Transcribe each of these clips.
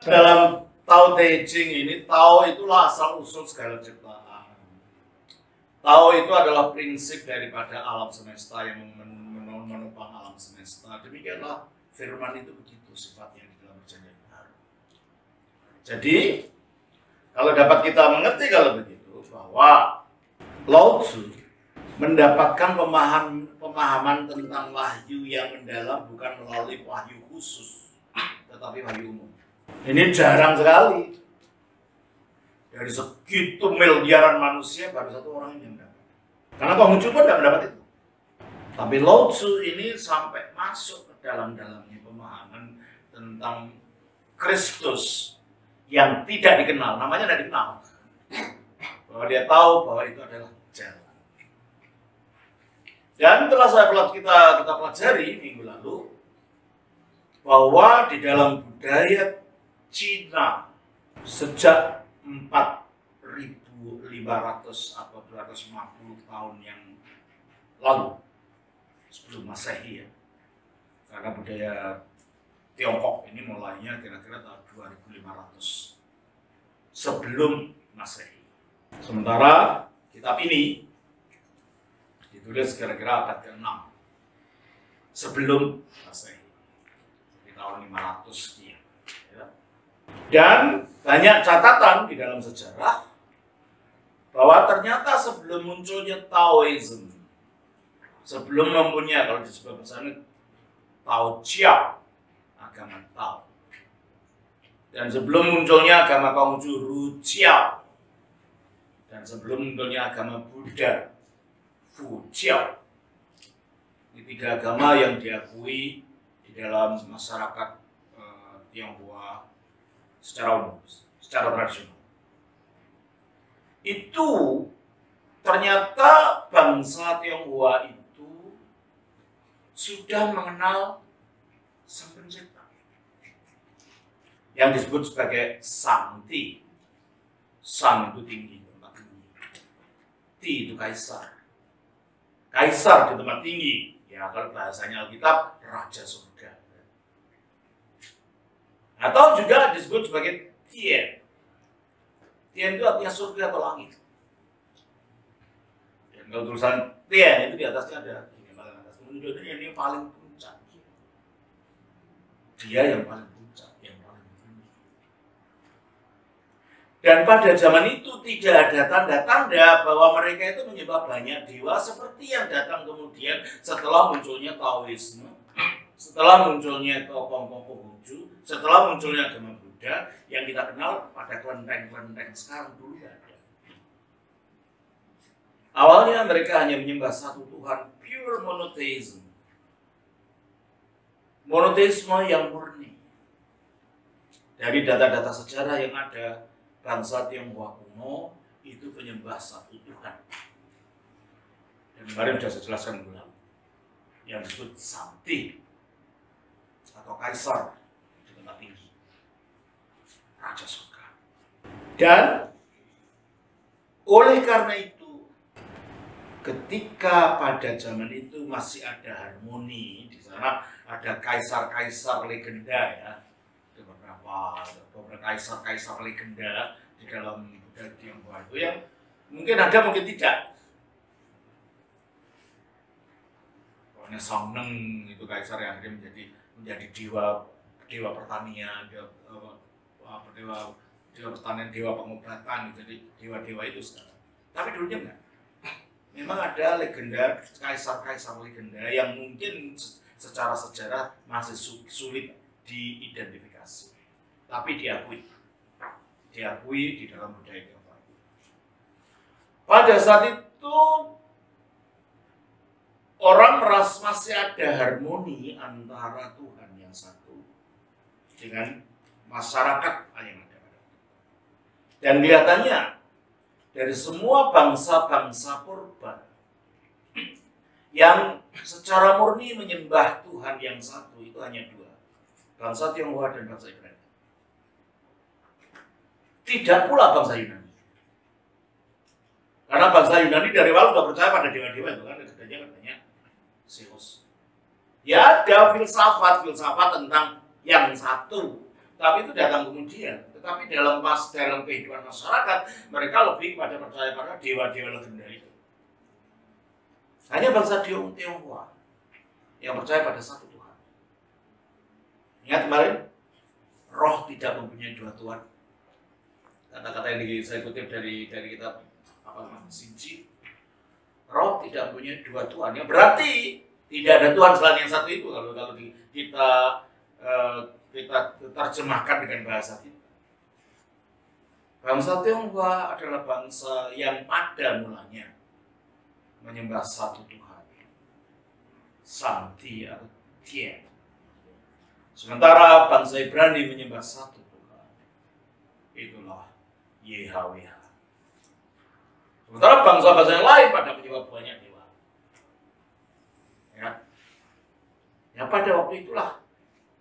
Dalam Tao Te Ching ini, Tao itulah asal usul segala ciptaan. Tao itu adalah prinsip daripada alam semesta yang menopang alam semesta. Demikianlah firman itu begitu sifatnya di dalam perjanjian baru. Jadi, kalau dapat kita mengerti kalau begitu, bahwa Lao Tzu mendapatkan pemahaman tentang wahyu yang mendalam bukan melalui wahyu khusus, tetapi wahyu umum. Ini jarang sekali. Dari segitu miliaran manusia baru satu orang yang mendapat. Karena Konghucu pun tidak mendapat itu. Tapi Lao Tzu ini sampai masuk ke dalam-dalamnya pemahaman tentang Kristus yang tidak dikenal. Namanya tidak dikenal. Bahwa dia tahu bahwa itu adalah jalan. Dan telah kita pelajari minggu lalu bahwa di dalam budaya Cina sejak 4.500 atau 250 tahun yang lalu sebelum Masehi ya. Karena budaya Tiongkok ini mulainya kira-kira tahun 2500 sebelum Masehi. Sementara kitab ini ditulis kira-kira abad ke-6 sebelum Masehi. Di tahun 500 sekian. Dan banyak catatan di dalam sejarah bahwa ternyata sebelum munculnya Taoism, sebelum mempunyai, kalau disebut bahasanya Tao Chiao, agama Tao, dan sebelum munculnya agama Konghucu Ru Chiao, dan sebelum munculnya agama Buddha Fu Chiao, ini tiga agama yang diakui di dalam masyarakat Tionghoa secara umum, secara tradisional. Itu ternyata bangsa Tionghoa itu sudah mengenal Sang Pencipta yang disebut sebagai Sang Ti. Sang itu tinggi, tempat tinggi. Ti itu kaisar. Kaisar di tempat tinggi. Ya kalau bahasanya Alkitab, Raja Surga. Atau juga disebut sebagai Tien. Tien itu artinya surga atau langit. Dan kalau tulisan Tien itu di atasnya ada ini paling atas. Menunjukkan ini paling puncak. Dia yang paling puncak, yang paling tinggi. Dan pada zaman itu tidak ada tanda-tanda bahwa mereka itu menyembah banyak dewa seperti yang datang kemudian setelah munculnya Taoisme, setelah munculnya tokoh-tokoh Konghucu, setelah munculnya agama Buddha yang kita kenal pada kelenteng-kelenteng sekarang dulu tidak ada. Awalnya mereka hanya menyembah satu Tuhan, pure monotheism. Monoteisme yang murni. Dari data-data sejarah yang ada, bangsa Tionghoa kuno itu penyembah satu Tuhan. Dan kemarin sudah saya jelaskan ulang. Yang disebut Sang Ti atau kaisar di tempat tinggi, Raja Surga. Dan oleh karena itu, ketika pada zaman itu masih ada harmoni, di sana ada kaisar-kaisar legenda ya, beberapa kaisar-kaisar legenda di dalam budaya Tionghoa itu yang mungkin ada mungkin tidak. Pokoknya Songneng itu kaisar yang akhirnya menjadi dewa pertanian, dewa pertanian, dewa pengobatan, jadi dewa-dewa itu sekarang. Tapi dulunya enggak. Memang ada legenda kaisar-kaisar legenda yang mungkin secara sejarah masih sulit diidentifikasi, tapi diakui di dalam budaya Tionghoa. Pada saat itu orang merasa masih ada harmoni antara Tuhan yang satu dengan masyarakat yang ada. Dan kelihatannya dari semua bangsa-bangsa purba yang secara murni menyembah Tuhan yang satu itu hanya dua, bangsa Tionghoa dan bangsa Ibrani. Tidak pula bangsa Yunani. Karena bangsa Yunani dari awal sudah percaya pada dewa-dewa itu kan, katanya Zeus. Ya ada filsafat tentang yang satu, tapi itu datang kemudian. Tetapi dalam kehidupan masyarakat, mereka lebih pada percaya pada dewa-dewa legenda itu. Hanya bangsa Tionghoa yang percaya pada satu Tuhan. Ingat kemarin, roh tidak mempunyai dua Tuhan. Kata-kata yang saya kutip dari kitab Sinci. Roh tidak mempunyai dua Tuhan. Yang berarti tidak ada Tuhan selain yang satu itu. Kalau kita terjemahkan dengan bahasa kita. Bangsa Tionghoa adalah bangsa yang pada mulanya menyembah satu Tuhan, Sangti atau Tian. Sementara bangsa Ibrani menyembah satu Tuhan, itulah Yahweh. Sementara bangsa-bangsa yang lain pada menyembah banyak dewa. Ya pada waktu itulah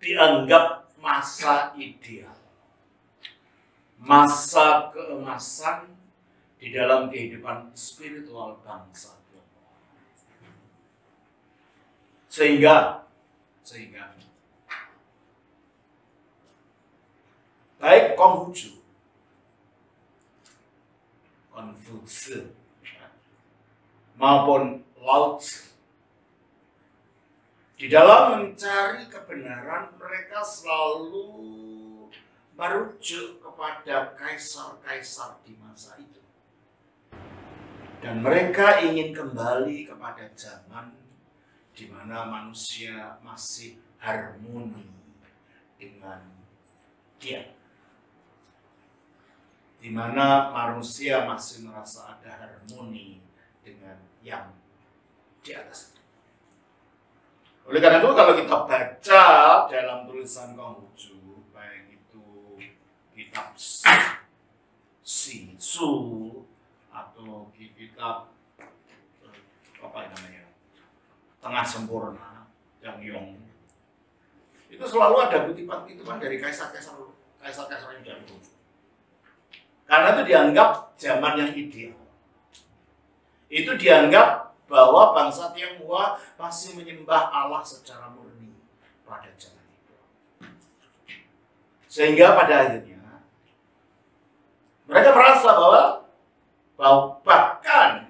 dianggap masa ideal, masa keemasan di dalam kehidupan spiritual bangsa. Sehingga baik Konghucu, Konfutsi maupun Lao Tzu di dalam mencari kebenaran mereka selalu merujuk kepada kaisar-kaisar di masa itu. Dan mereka ingin kembali kepada zaman di mana manusia masih harmoni dengan Dia. Di mana manusia masih merasa ada harmoni dengan yang di atas. Oleh karena itu kalau kita baca dalam tulisan Konghucu, baik itu kitab Sisu atau kitab Tengah Sempurna yang Yong, itu selalu ada kutipan-kutipan dari kaisar-kaisar yang dahulu. Karena itu dianggap zaman yang ideal. Itu dianggap bahwa bangsa Tionghoa masih menyembah Allah secara murni pada zaman itu. Sehingga pada akhirnya mereka merasa bahwa bahkan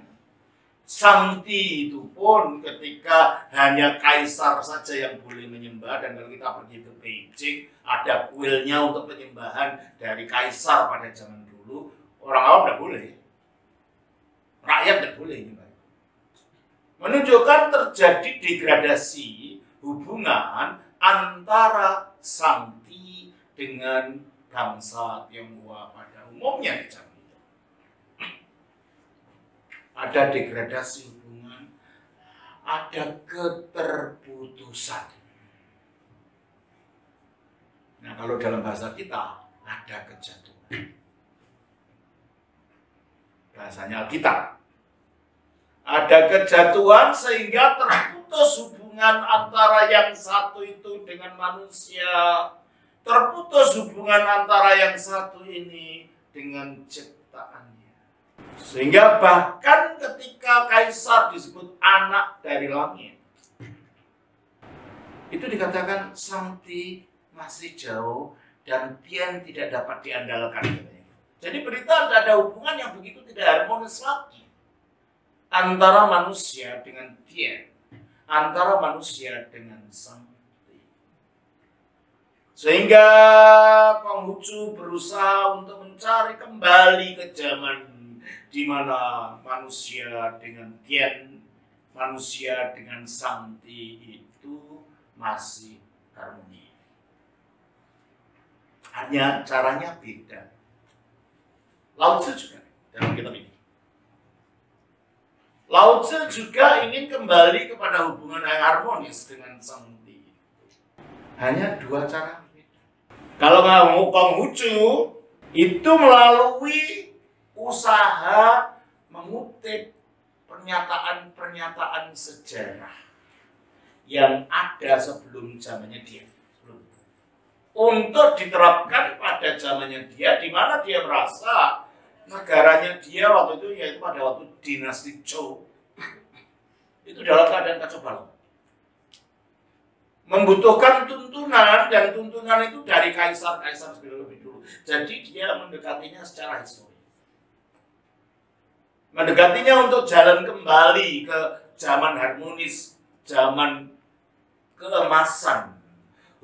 Sangti itu pun ketika hanya kaisar saja yang boleh menyembah, dan kalau kita pergi ke Beijing ada kuilnya untuk penyembahan dari kaisar pada zaman dulu, orang awam tidak boleh, rakyat tidak boleh menyembah. Menunjukkan terjadi degradasi hubungan antara Sangti dengan bangsa Tionghoa pada umumnya di zaman. Ada degradasi hubungan, ada keterputusan. Nah, kalau dalam bahasa kita ada kejatuhan. Bahasanya Alkitab. Ada kejatuhan sehingga terputus hubungan antara yang satu itu dengan manusia. Terputus hubungan antara yang satu ini dengan ciptaannya. Sehingga bahkan ketika kaisar disebut anak dari langit, itu dikatakan Sangti masih jauh dan Tian tidak dapat diandalkan. Jadi berita ada hubungan yang begitu tidak harmonis lagi antara manusia dengan Tian, antara manusia dengan Sangti. Sehingga Konghucu berusaha untuk mencari kembali ke zaman di mana manusia dengan Tian, manusia dengan Sangti itu masih harmoni. Hanya caranya beda. Lao Tzu juga dalam kitab ini. Lao Tzu juga ingin kembali kepada hubungan yang harmonis dengan Sangti. Hanya dua cara beda. Kalau Konghucu itu melalui usaha mengutip pernyataan-pernyataan sejarah yang ada sebelum zamannya dia, untuk diterapkan pada zamannya dia, di mana dia merasa negaranya dia waktu itu, yaitu pada waktu dinasti Zhou, itu dalam keadaan kacau balau. membutuhkan tuntunan, dan tuntunan itu dari kaisar-kaisar lebih dulu. Jadi dia mendekatinya secara historis. Mendekatinya untuk jalan kembali ke zaman harmonis, zaman keemasan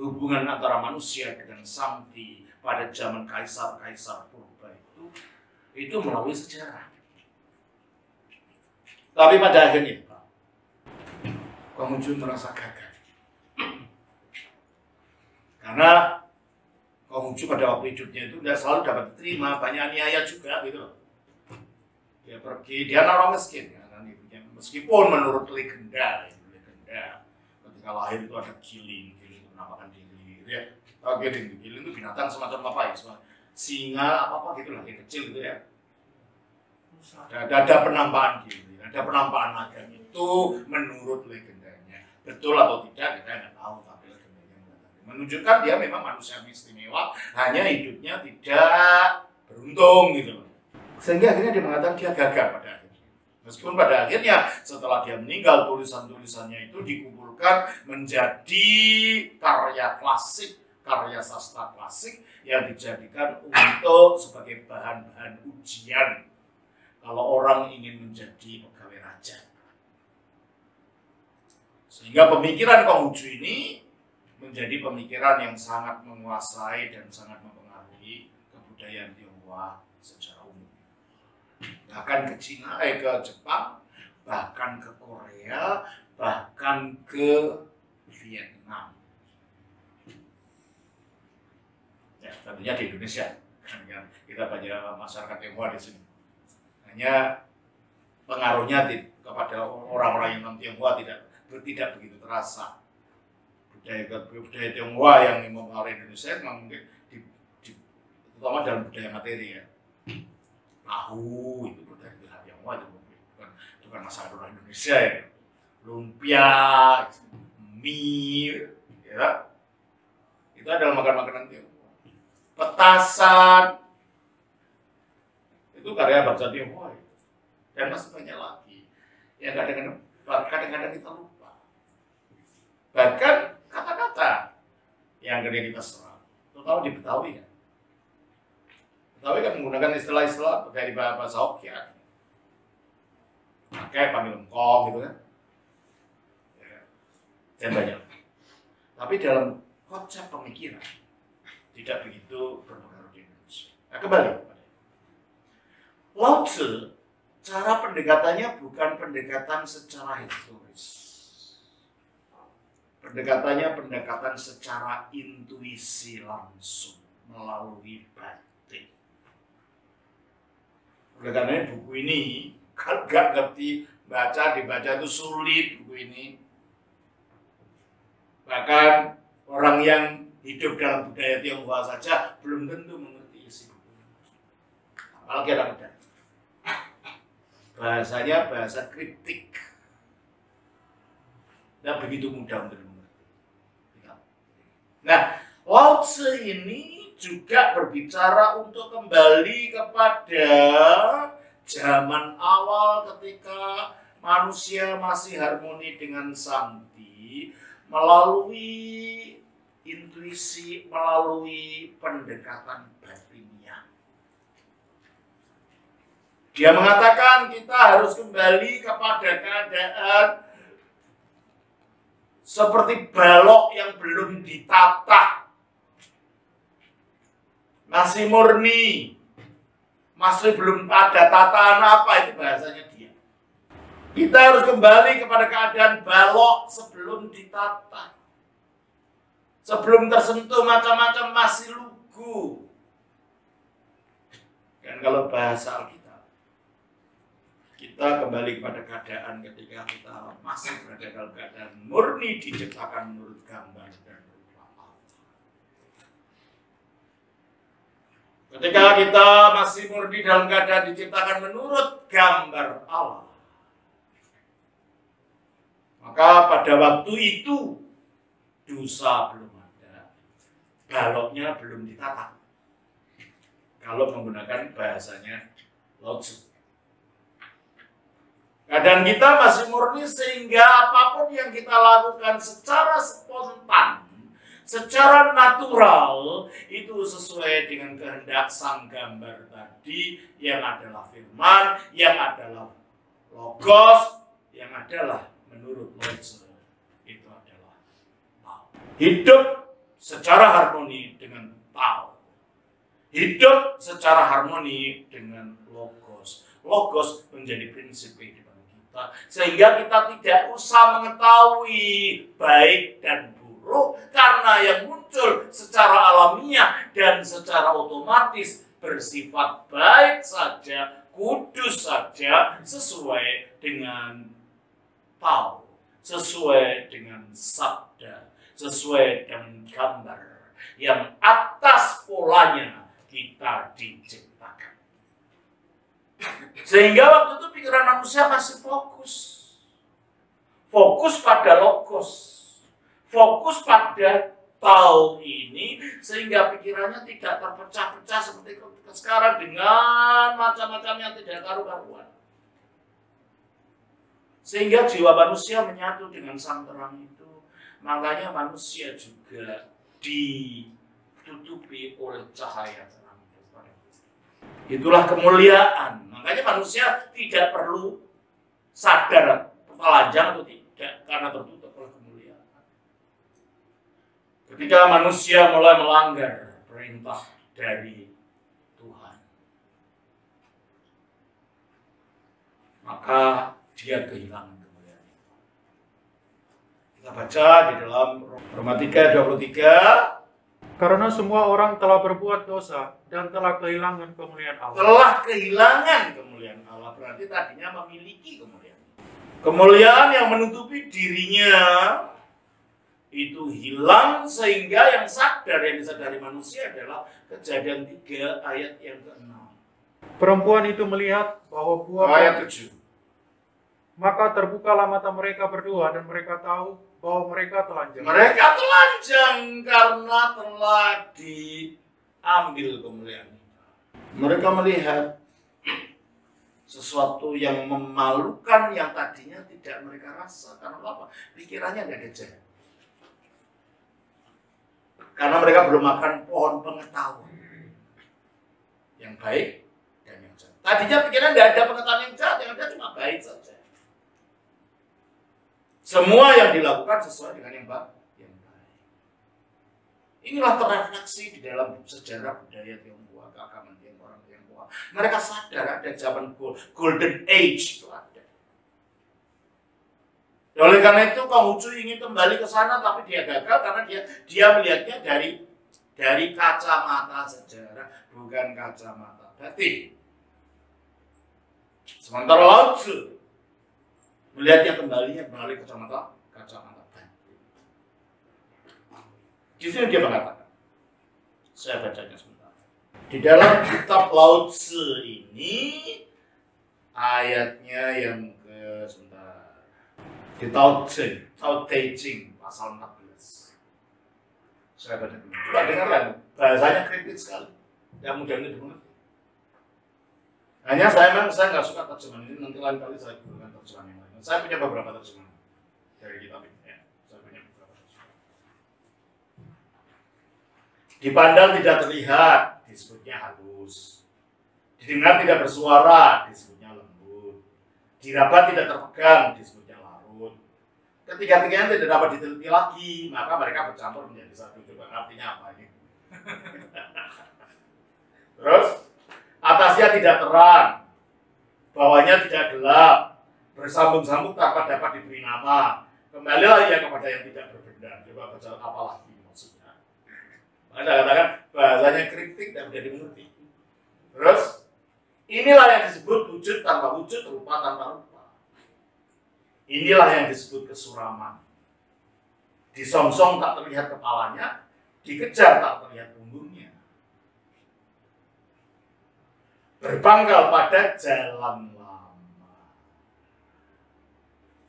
hubungan antara manusia dengan Sakti pada zaman kaisar-kaisar purba itu melalui sejarah. Tapi pada akhirnya Konghucu merasa gagal. Karena Konghucu pada waktu hidupnya itu tidak selalu dapat diterima, banyak aniaya juga gitu loh. Dia pergi, dia orang miskin ya, kan ibunya. Meskipun menurut legenda ketika lahir itu ada giling itu penampakan giling gitu ya. Oh, giling itu binatang semacam apa ya, singa apa gitu lah, yang kecil gitu ya. Ada penampakan giling, ada penampakan naga itu menurut legendanya. Betul atau tidak kita nggak tahu, tapi legendanya menunjukkan dia memang manusia istimewa, hanya hidupnya tidak beruntung gitu loh. Sehingga akhirnya dia mengatakan dia gagal pada akhirnya. Meskipun pada akhirnya setelah dia meninggal, tulisan-tulisannya itu dikumpulkan menjadi karya klasik, karya sastra klasik yang dijadikan untuk sebagai bahan-bahan ujian kalau orang ingin menjadi pegawai raja. Sehingga pemikiran Konghucu ini menjadi pemikiran yang sangat menguasai dan sangat mempengaruhi kebudayaan Tionghoa secara umum. Bahkan ke Cina, ke Jepang, bahkan ke Korea, bahkan ke Vietnam. Ya, tentunya di Indonesia, karena kita banyak masyarakat Tionghoa di sini. Hanya pengaruhnya kepada orang-orang yang non Tionghoa tidak begitu terasa. Budaya Tionghoa yang mempengaruhi Indonesia memang mungkin terutama dalam budaya materi ya. Tahu itu budaya Tionghoa itu bukan masalah orang Indonesia ya. Lumpia, mie, ya. Itu adalah makanan Tionghoa. Petasan itu karya bangsa Tionghoa ya. Dan masih banyak lagi yang kadang-kadang kita lupa. Bahkan kata-kata yang kadang kita serap, terutama di Betawi ya. Betawi kan menggunakan istilah-istilah dari bahasa Hokkien. Pakai panggil engkong gitu kan. Ya. Dan banyak. Tapi dalam konsep pemikiran tidak begitu berpengaruh di Indonesia. Nah, kembali kepada Lao Tzu, cara pendekatannya bukan pendekatan secara historis. Pendekatan secara intuisi langsung melalui batin. Oleh karena buku ini kalau nggak ngerti dibaca itu sulit buku ini. Bahkan orang yang hidup dalam budaya Tionghoa saja belum tentu mengerti isi buku ini. Apalagi anak muda. Bahasanya bahasa kritik. Tidak begitu mudah untuk dimengerti. Nah, Lao Tzu ini juga berbicara untuk kembali kepada zaman awal ketika manusia masih harmoni dengan Sakti melalui intuisi, melalui pendekatan batinnya. Dia mengatakan kita harus kembali kepada keadaan seperti balok yang belum ditata, masih murni, masih belum ada tataan apa itu bahasanya dia. Kita harus kembali kepada keadaan balok sebelum ditata, sebelum tersentuh macam-macam masih lugu. Dan kalau bahasa Alkitab, kita kembali kepada keadaan ketika kita masih berada dalam keadaan murni diciptakan menurut gambar dan rupa Allah. Ketika kita masih murni dalam keadaan diciptakan menurut gambar Allah, maka pada waktu itu dosa belum ada, baloknya belum ditata. Kalau menggunakan bahasanya Lao Tzu. Keadaan kita masih murni sehingga apapun yang kita lakukan secara spontan, secara natural, itu sesuai dengan kehendak sang gambar tadi, yang adalah firman, yang adalah logos, yang adalah menurut Logos. Itu adalah Tao. Hidup secara harmoni dengan Tao. Hidup secara harmoni dengan Logos. Logos menjadi prinsip kehidupan kita, sehingga kita tidak usah mengetahui baik dan buruk, karena yang muncul secara alamiah dan secara otomatis bersifat baik saja, kudus saja, sesuai dengan Tao, sesuai dengan sabda, sesuai dengan gambar yang atas polanya kita diciptakan. Sehingga waktu itu pikiran manusia masih fokus pada logos, fokus pada Tao ini, sehingga pikirannya tidak terpecah-pecah seperti sekarang dengan macam-macam yang tidak karu-karuan. Sehingga jiwa manusia menyatu dengan sang terang itu. Makanya manusia juga ditutupi oleh cahaya terang. Itulah kemuliaan. Makanya manusia tidak perlu sadar telanjang atau tidak, karena tertutup oleh kemuliaan. Ketika manusia mulai melanggar perintah dari Tuhan, maka dia kehilangan kemuliaan. Kita baca di dalam Roma 3:23. Karena semua orang telah berbuat dosa dan telah kehilangan kemuliaan Allah. Telah kehilangan kemuliaan Allah, berarti tadinya memiliki kemuliaan. Kemuliaan yang menutupi dirinya itu hilang, sehingga yang sadar, yang disadari manusia adalah Kejadian 3 ayat yang ke-6. Perempuan itu melihat bahwa buah Ayat 7. maka terbukalah mata mereka berdua dan mereka tahu bahwa mereka telanjang. Mereka telanjang karena telah diambil kemuliaan. Mereka melihat sesuatu yang memalukan yang tadinya tidak mereka rasa. Karena apa? Pikirannya tidak ada. Karena mereka belum makan pohon pengetahuan yang baik dan yang jahat. Tadinya pikiran tidak ada pengetahuan yang jahat, yang ada cuma baik saja. Semua yang dilakukan sesuai dengan yang baik. Inilah terrefleksi di dalam sejarah budaya Tionghoa, keagamaan orang Tionghoa. Mereka sadar ada zaman Golden Age itu ada. Oleh karena itu Konghucu ingin kembali ke sana, tapi dia gagal karena dia melihatnya dari kacamata sejarah, bukan kacamata batin. Sementara Lao Tzu melihatnya kembali melalui kacamata batin. Di sini dia mengatakan, saya bacanya sebentar. Di dalam kitab Lao Tzu ini, ayatnya yang sebentar. Di Tao Te Ching pasal 14. Saya baca dulu. Coba dengarkan, bahasanya kritis sekali. Yang mudah ini dimengerti. Hanya saya nggak suka terjemahan ini, nanti lain kali saya gunakan terjemahan yang lain. Saya punya beberapa terjemahan dari kitab ini. Ya. Saya punya beberapa terjemahan. Dipandang tidak terlihat, disebutnya halus. Didengar tidak bersuara, disebutnya lembut. Diraba tidak terpegang, disebutnya larut. Ketiga-tiganya tidak dapat diteliti lagi, maka mereka bercampur menjadi satu. Coba artinya apa ini? Terus, atasnya tidak terang, bawahnya tidak gelap, bersambung-sambung tanpa dapat diberi nama. Kembalilah ia kepada yang tidak berbeda. Coba baca apa lagi maksudnya. Maka saya katakan bahasanya kritik dan menjadi mengerti. Terus, inilah yang disebut wujud tanpa wujud, rupa tanpa rupa. Inilah yang disebut kesuraman. Disongsong tak terlihat kepalanya, dikejar tak terlihat punggungnya. Berpangkal pada jalan lama.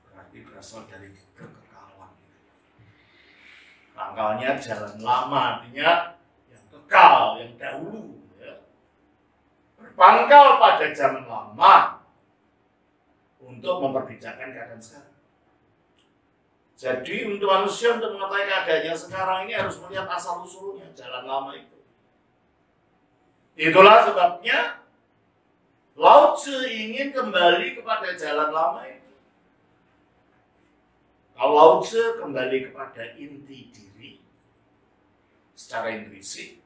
Berarti berasal dari kekekalan. Pangkalnya jalan lama, artinya yang kekal, yang dahulu. Ya. Berpangkal pada zaman lama untuk memperbincangkan keadaan sekarang. Jadi untuk manusia untuk mengetahui keadaannya sekarang ini harus melihat asal usulnya jalan lama itu. Itulah sebabnya Lao Tzu ingin kembali kepada jalan lama itu. Kalau Lao Tzu kembali kepada inti diri secara intuisi,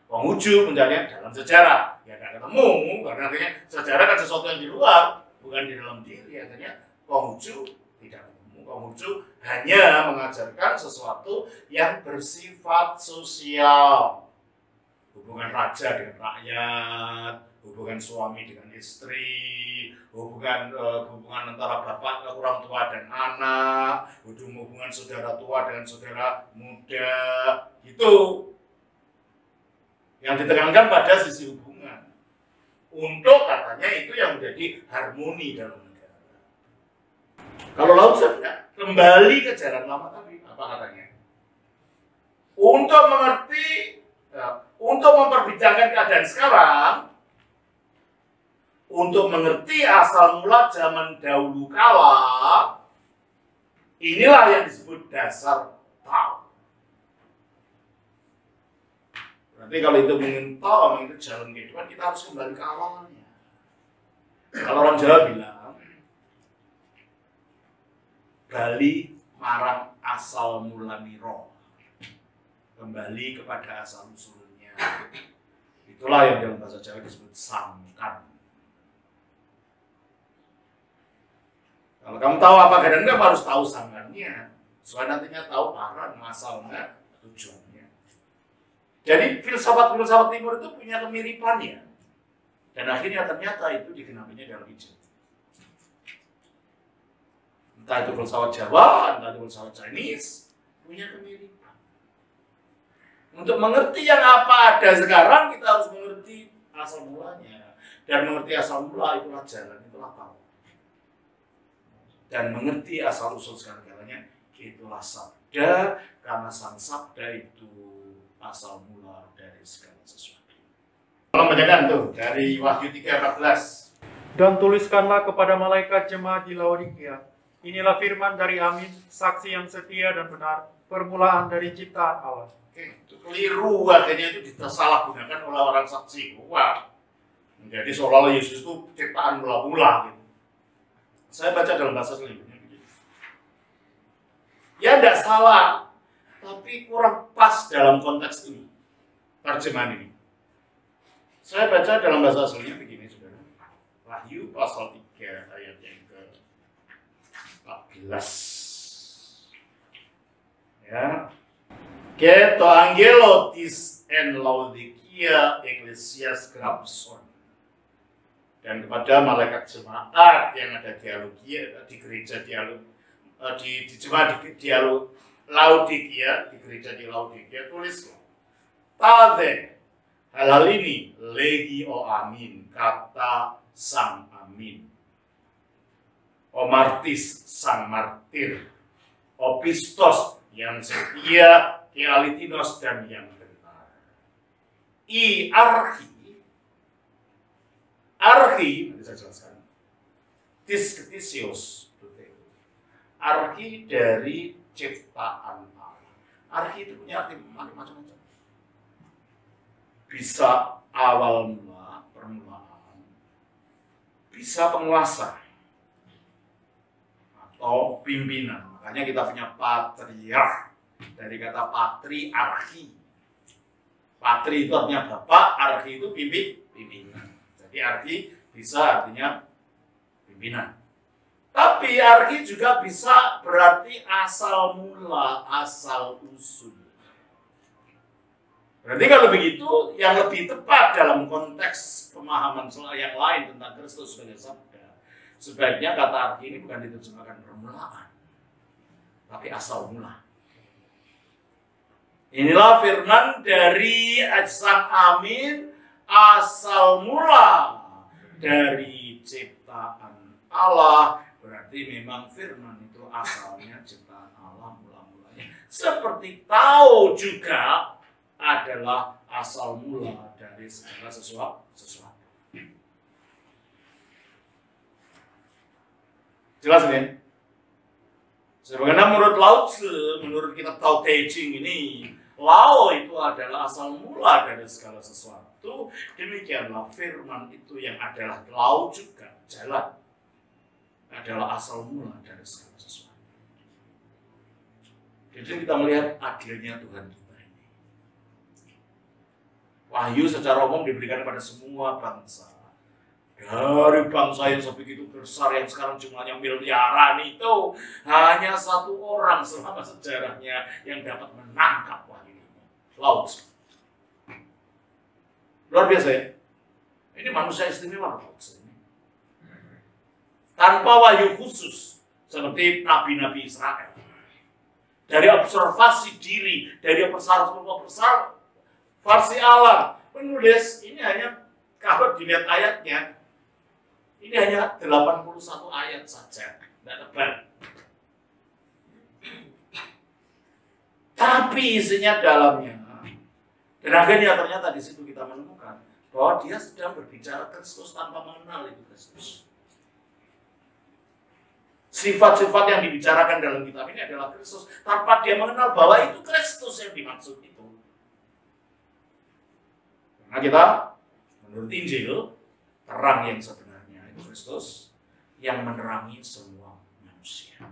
Konghucu mencarinya dalam sejarah. Ya tidak ketemu, karena artinya sejarah kan sesuatu yang di luar, bukan di dalam diri. Akhirnya Konghucu tidak ketemu. Konghucu hanya mengajarkan sesuatu yang bersifat sosial. Hubungan raja dengan rakyat, hubungan suami dengan istri, hubungan antara bapak orang tua dan anak, hubungan saudara tua dengan saudara muda, itu yang ditekankan pada sisi hubungan. Untuk katanya itu yang menjadi harmoni dalam negara. Kalau Lao Tzu kembali ke jalan lama tadi, apa katanya? Untuk mengerti, untuk memperbincangkan keadaan sekarang, untuk mengerti asal mula zaman dahulu kala, inilah yang disebut dasar Tao. Berarti kalau itu mengintip jalan kehidupan, kita harus kembali ke awalnya. Kalau orang Jawa bilang, bali marang asal mula niro, kembali kepada asal usulnya. Itulah yang dalam bahasa Jawa disebut sangkan. Kalau kamu tahu apa keadaan, kamu harus tahu sangkannya. Soalnya nantinya tahu paran, asalnya, tujuannya. Jadi filsafat-filsafat timur itu punya kemiripannya. Dan akhirnya ternyata itu dikenapinya dalam hijab. Entah itu filsafat Jawa, entah itu filsafat Chinese, punya kemiripan. Untuk mengerti yang apa ada sekarang, kita harus mengerti asal mulanya. Dan mengerti asal mula itulah jalan, itulah tahu. Dan mengerti asal usul segala-galanya, itulah sabda, karena sang sabda itu asal mula dari segala sesuatu. Kalau bacakan tuh dari Wahyu 3:14. Dan tuliskanlah kepada malaikat jemaat di Laodikia, inilah firman dari Amin, saksi yang setia dan benar, permulaan dari ciptaan Allah. Itu keliru, akhirnya itu disalahgunakan oleh orang saksi. Wah, menjadi seolah-olah Yesus itu ciptaan mula-mula gitu. Saya baca dalam bahasa selanjutnya begini. Ya tidak salah, tapi kurang pas dalam konteks ini, terjemahan ini. Saya baca dalam bahasa aslinya begini, saudara. Wahyu pasal 3 ayat yang ke-14. Ya. Και το αγγέλο της εν Laodikia Ekklesias Grapson. Dan kepada malaikat jemaat yang ada di gereja di jemaat di Laodikia, di gereja di Laodikia, tulis Tade, hal-hal ini legi o amin, kata sang amin, o martis sang martir, o pistos yang setia, Alitinos dan yang benar. Archi, nanti saya jelaskan. Disketisios, archi dari ciptaan Allah. Archi itu punya arti macam-macam. Bisa awal mula, permulaan. Bisa penguasa atau pimpinan. Makanya kita punya patriark. Dari kata patriarki. Patri itu artinya bapak, arki itu pimpinan. Jadi arki bisa artinya pimpinan. Tapi arki juga bisa berarti asal mula, asal usul. Berarti kalau begitu, yang lebih tepat dalam konteks pemahaman yang lain tentang Kristus sebagai sabda, sebaiknya kata arki ini bukan diterjemahkan permulaan, tapi asal mula. Inilah firman dari sang amin, asal mula dari ciptaan Allah. Berarti memang firman itu asalnya ciptaan Allah mula-mulanya. Seperti tahu juga adalah asal mula dari segala sesuatu. Jelas kan? Sebagaimana menurut Lao Tzu, menurut kitab Tao Te Ching ini, Lao itu adalah asal mula dari segala sesuatu. Demikianlah firman itu yang adalah Lao juga, jalan, adalah asal mula dari segala sesuatu. Jadi kita melihat adilnya Tuhan kita ini. Wahyu secara umum diberikan pada semua bangsa. Dari bangsa yang sebegitu besar yang sekarang jumlahnya miliaran itu, hanya satu orang selama sejarahnya yang dapat menangkap wahyu ini. Lao Tzu. Luar biasa ya. Ini manusia istimewa Lao Tzu ini. Tanpa wahyu khusus seperti nabi-nabi Israel. Dari observasi diri, dari observasi Allah, penulis ini hanya, kalau dilihat ayatnya, ini hanya 81 ayat saja, tidak tebal. Tapi isinya dalamnya. Dan akhirnya ternyata di situ kita menemukan bahwa dia sedang berbicara Kristus tanpa mengenal itu Kristus. Sifat-sifat yang dibicarakan dalam kitab ini adalah Kristus tanpa dia mengenal bahwa itu Kristus yang dimaksud itu. Karena kita menurut Injil, terang yang sebenarnya itu Kristus yang menerangi semua manusia.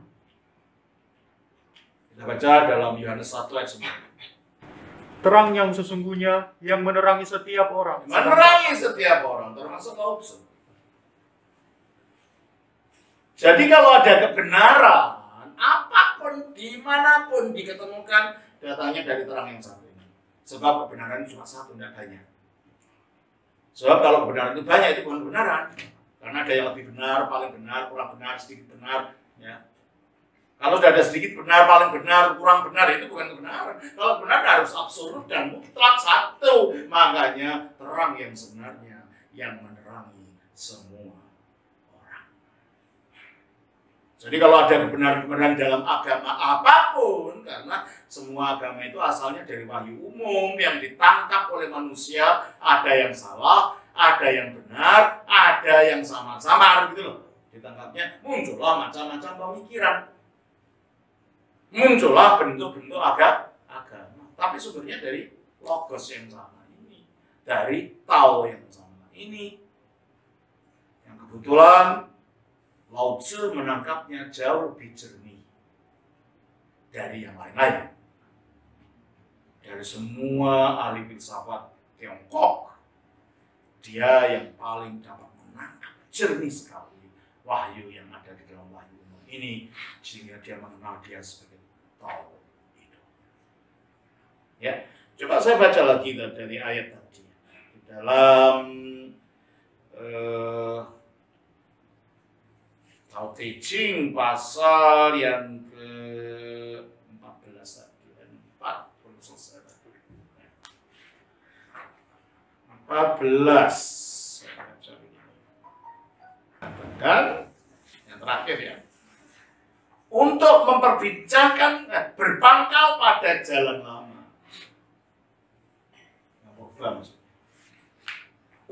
Kita baca dalam Yohanes 1 ayat 9. Terang yang sesungguhnya yang menerangi setiap orang. Menerangi setiap orang, termasuk Lao Tzu. Jadi kalau ada kebenaran, apapun, dimanapun diketemukan, datangnya dari terang yang satu ini. Sebab kebenaran cuma satu, tidak banyak. Sebab kalau kebenaran itu banyak, itu bukan kebenaran. Karena ada yang lebih benar, paling benar, kurang benar, sedikit benar. Ya. Kalau sudah ada sedikit benar, paling benar, kurang benar, itu bukan kebenaran. Kalau benar harus absolut dan mutlak satu. Makanya terang yang sebenarnya yang menerangi semua. Jadi kalau ada kebenaran-kebenaran dalam agama apapun, karena semua agama itu asalnya dari wahyu umum yang ditangkap oleh manusia, ada yang salah, ada yang benar, ada yang samar-samar gitu loh. Ditangkapnya muncullah macam-macam pemikiran. Muncullah bentuk-bentuk agama. Tapi sebenarnya dari logos yang sama ini, dari Tao yang sama ini. Yang kebetulan Lao Tzu menangkapnya jauh lebih jernih dari yang lain-lain. Dari semua ahli filsafat Tiongkok, dia yang paling dapat menangkap jernih sekali wahyu yang ada di dalam wahyu umum ini, sehingga dia mengenal dia sebagai Tao itu. Ya, coba saya baca lagi dari ayat tadi di dalam Tao Te Ching pasal yang ke-14 tadi, 40 selesai tadi. 14. Dan yang terakhir ya. Untuk memperbincangkan, berpangkal pada jalan lama.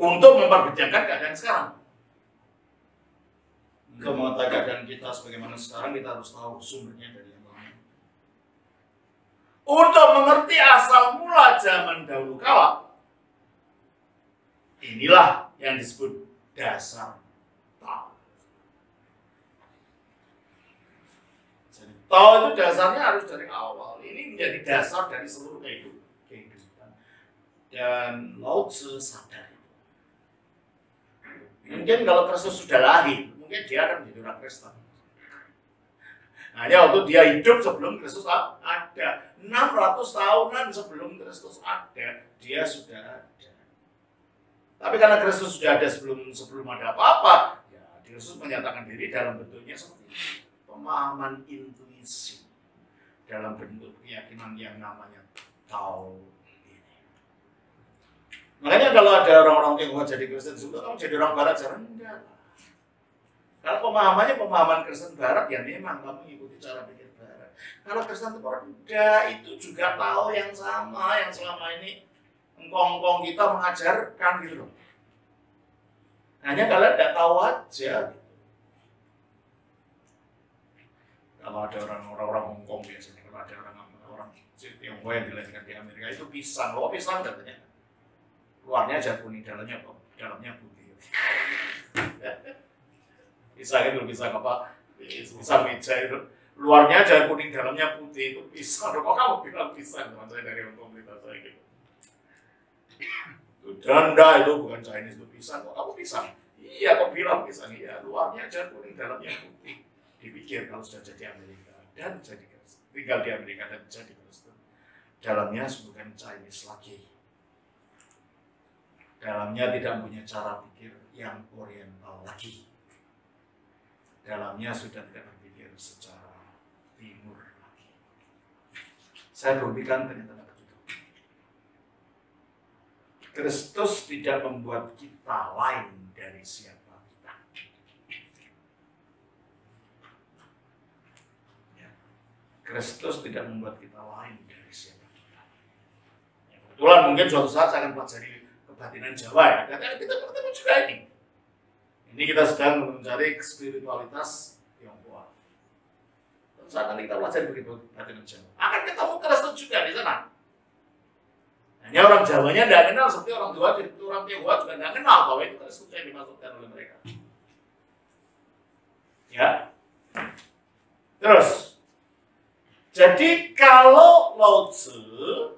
Untuk memperbincangkan keadaan sekarang. Untuk mengetahui keadaan kita sebagaimana sekarang, kita harus tahu sumbernya dari yang lain. Untuk mengerti asal mula zaman dahulu kala, inilah yang disebut dasar Tao. Jadi Tao itu dasarnya harus dari awal. Ini menjadi dasar dari seluruh kehidupan. Dan Lao Tzu sadar itu. Mungkin kalau Kristus sudah lahir, mungkin dia akan menjadi orang Kristen. Hanya waktu dia hidup sebelum Kristus ada. 600 tahunan sebelum Kristus ada, dia sudah ada. Tapi karena Kristus sudah ada sebelum ada apa-apa, ya Kristus menyatakan diri dalam bentuknya seperti ini. Pemahaman intuisi dalam bentuk keyakinan yang namanya Tao ini. Makanya kalau ada orang-orang Tionghoa jadi Kristen, sebetulnya kamu jadi orang Barat, jangan enggak. Kalau pemahamannya pemahaman Kristen Barat, ya memang kamu mengikuti cara pikir Barat. Kalau Kristen Barat, itu juga tahu yang sama, yang selama ini engkong-engkong kita mengajarkan gitu loh. Hanya kalian tidak tahu aja. Gitu. Kalau ada orang Hong Kong biasanya, kalau ada orang Tionghoa yang dilahirkan di Amerika itu pisang, loh pisang katanya. Luarnya aja kuning, dalamnya putih. Pisang itu pisang apa? Pisang meja itu. Luarnya aja kuning, dalamnya putih, itu pisang. Kok kamu bilang pisang? Teman saya dari komunitas saya gitu. Itu janda itu bukan Chinese, itu pisang. Kok kamu pisang? Iya, kok bilang pisang? Iya, luarnya aja kuning, dalamnya putih. Dipikir kalau sudah jadi Amerika dan jadi Kristen, tinggal di Amerika dan jadi Kristen, dalamnya bukan Chinese lagi. Dalamnya tidak punya cara pikir yang oriental lagi. Dalamnya sudah tidak berpikir secara timur lagi. Saya berpikir ternyata begitu. Kristus tidak membuat kita lain dari siapa kita. Ya. Kristus tidak membuat kita lain dari siapa kita. Ya, kebetulan mungkin suatu saat saya akan pelajari kebatinan Jawa ya. Dan kita bertemu juga ini. Ini kita sedang mencari spiritualitas Tionghoa. Saat nanti kita pelajari begitu kebatinan Jawa. Akan ketemu Kristus juga di sana. Hanya orang Jawanya tidak kenal, seperti orang Tionghoa juga tidak kenal bahwa itu Kristus yang dimaksudkan oleh mereka. Ya. Terus, jadi kalau Lao Tzu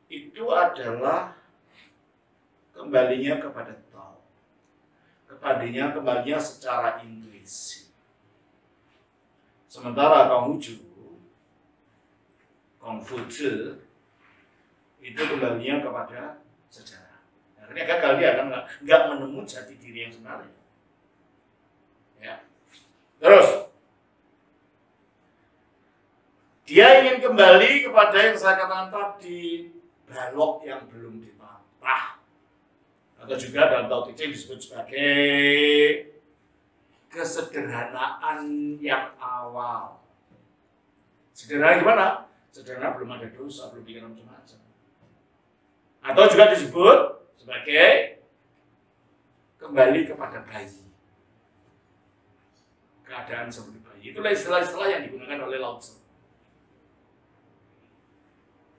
itu adalah kembalinya kepada Tao, kembalinya secara intuisi. Sementara Konghucu itu kembalinya kepada sejarah. Akhirnya gagal dia kan nggak menemukan jati diri yang sebenarnya. Ya. Terus dia ingin kembali kepada yang saya katakan tadi, balok yang belum ditata. Atau juga dalam Tao Te Ching disebut sebagai kesederhanaan yang awal. Sederhana gimana? Sederhana belum ada dosa, belum bikin macam-macam. Atau juga disebut sebagai kembali kepada bayi. Keadaan seperti bayi. Itulah istilah-istilah yang digunakan oleh Lao Tzu.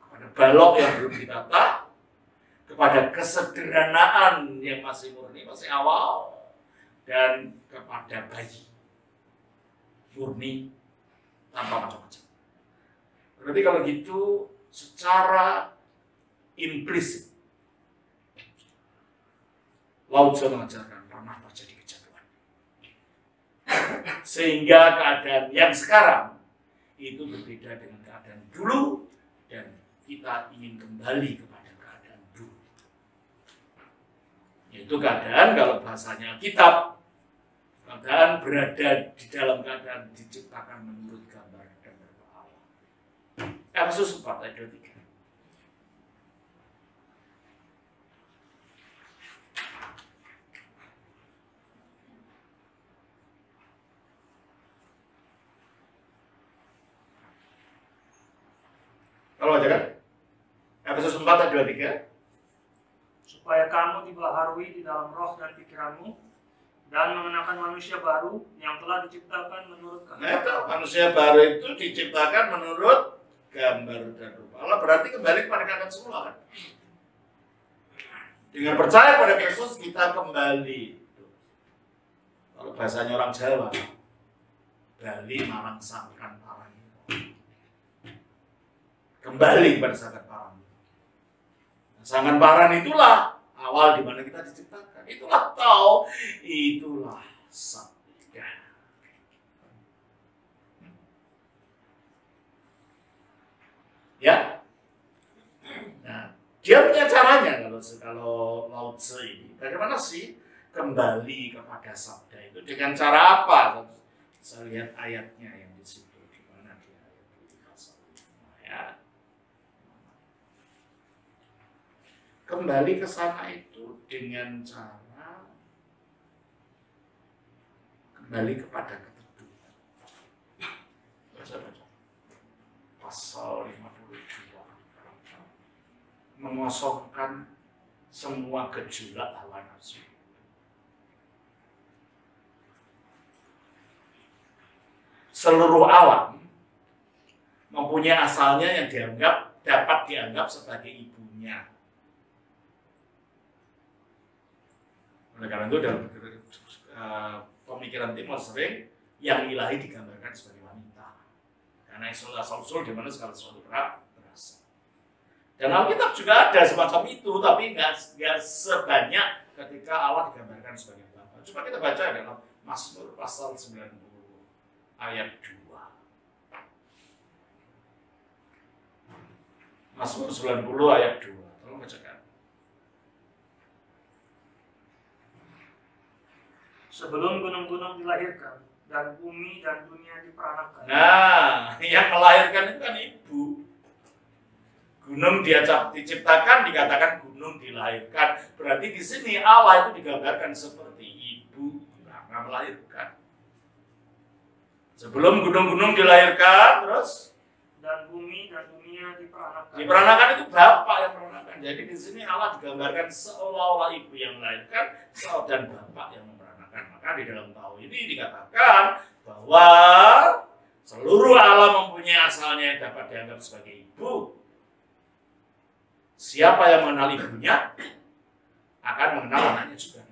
Kepada balok yang belum ditata, kepada kesederhanaan yang masih murni, masih awal, dan kepada bayi murni tanpa macam-macam. Berarti kalau gitu secara implisit Lao Tzu mengajarkan pernah terjadi kejatuhan, sehingga keadaan yang sekarang itu berbeda dengan keadaan dulu, dan kita ingin kembali kepada keadaan dulu, yaitu keadaan kalau bahasanya kitab, keadaan berada di dalam keadaan diciptakan menurut gambar dan rupa Allah. Efesus 4 ayat 23. Kalau aja kan? Efesus 4 ayat 23. Supaya kamu dibaharui di dalam roh dan pikiranmu, dan mengenakan manusia baru yang telah diciptakan menurut kehendak Allah. Manusia baru itu diciptakan menurut gambar dan rupa Allah, berarti kembali kepada keadaan semula kan? Dengan percaya pada Kristus kita kembali. Kalau bahasanya orang Jawa, Bali marangsangkan parang. Kembali kepada sangkan parang. Sangkan parang itulah awal di mana kita diciptakan. Itulah Tao, itulah Sabda. Ya. Nah, dia punya caranya kalau Lao Tzu ini. Bagaimana sih kembali kepada Sabda itu? Dengan cara apa? Saya lihat ayatnya yang di situ. Di mana dia ayat di pasal 5 ya. Kembali ke sana itu dengan cara kembali kepada keteduhan. Baca. Pasal 52. Mengosongkan semua gejolak hawa nafsu. seluruh alam mempunyai asalnya yang dapat dianggap sebagai ibunya. Oleh karena itu dalam pemikiran timur sering yang ilahi digambarkan sebagai wanita. Karena asal-usul di mana segala sesuatu berasal. Dan Alkitab juga ada semacam itu, tapi nggak sebanyak ketika Allah digambarkan sebagai Bapa. Coba kita baca dalam Mazmur pasal 90 ayat 2. Mazmur 90 ayat 2. Tolong bacakan. Sebelum gunung-gunung dilahirkan dan bumi dan dunia diperanakan. Nah, yang melahirkan itu kan ibu. Gunung diciptakan, dikatakan gunung dilahirkan. Berarti di sini Allah itu digambarkan seperti ibu karena melahirkan. Sebelum gunung-gunung dilahirkan, terus dan bumi dan dunia diperanakan. Diperanakan itu Bapak yang peranakan. Jadi di sini Allah digambarkan seolah-olah ibu yang melahirkan, dan Bapak yang memperanakan. Maka di dalam Taurat ini dikatakan bahwa seluruh alam mempunyai asalnya yang dapat dianggap sebagai ibu. Siapa yang mengenal ibunya akan mengenal anaknya juga.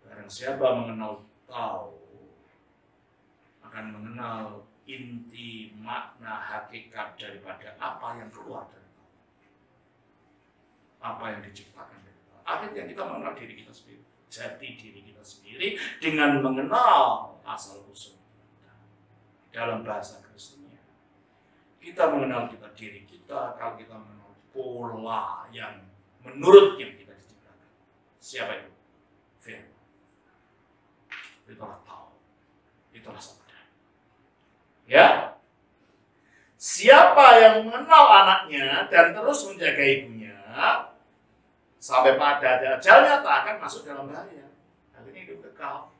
Barang siapa mengenal Taurat akan mengenal inti makna hakikat daripada apa yang keluar dari Taurat, apa yang diciptakan dari Taurat. Akhirnya kita mengenal diri kita sendiri, jati diri kita sendiri dengan mengenal asal usul kita. Dalam bahasa Kristennya, kita mengenal diri kita kalau kita mengenal pola yang menurut yang kita diciptakan. Siapa itu? Firman. Itulah Taurat. Itulah sabda. Ya, siapa yang mengenal anaknya dan terus menjaga ibunya sampai pada ajalnya tak akan masuk dalam bahaya. Akhirnya hidup kekal.